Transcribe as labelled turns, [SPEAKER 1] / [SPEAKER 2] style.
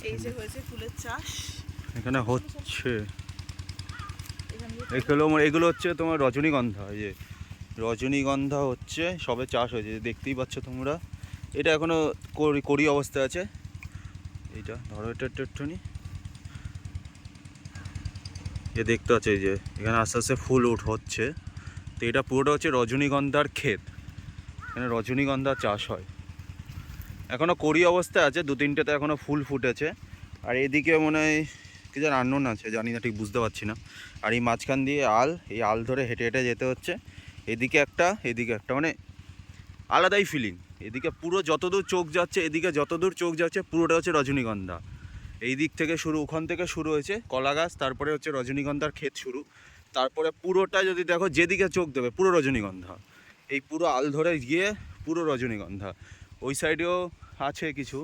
[SPEAKER 1] এই যে হয়েছে ফুলের চাষ
[SPEAKER 2] এখানে হচ্ছে, এগুলো হচ্ছে তোমার রজনীগন্ধা। এই যে রজনীগন্ধা হচ্ছে সবে চাষ হয়েছে, দেখতেই পাচ্ছ তোমরা। এটা এখনো কড়ি অবস্থায় আছে। এইটা ধরো, এটা একটুখানি যে দেখতে পাচ্ছ, এই যে এখানে আস্তে আস্তে ফুল হচ্ছে। তো এটা পুরোটা হচ্ছে রজনীগন্ধার ক্ষেত, এখানে রজনীগন্ধা চাষ হয়। এখনও কড়ি অবস্থায় আছে, 2-3টেতে এখনও ফুল ফুটেছে। আর এদিকে মনে হয় কি যেন আননোন আছে, জানি না, ঠিক বুঝতে পারছি না। আর এই মাঝখান দিয়ে এই আল ধরে হেঁটে হেঁটে যেতে হচ্ছে। এদিকে একটা, এদিকে একটা, মানে আলাদাই ফিলিং। এদিকে পুরো যতদূর চোখ যাচ্ছে, এদিকে যতদূর চোখ যাচ্ছে পুরোটা হচ্ছে রজনীগন্ধা। এই দিক থেকে শুরু, ওখান থেকে শুরু হয়েছে কলা গাছ, তারপরে হচ্ছে রজনীগন্ধার ক্ষেত শুরু। তারপরে পুরোটা যদি দেখো, যেদিকে চোখ দেবে পুরো রজনীগন্ধা। এই পুরো আল ধরে গিয়ে পুরো রজনীগন্ধা। ওই সাইডেও আছে কিছু,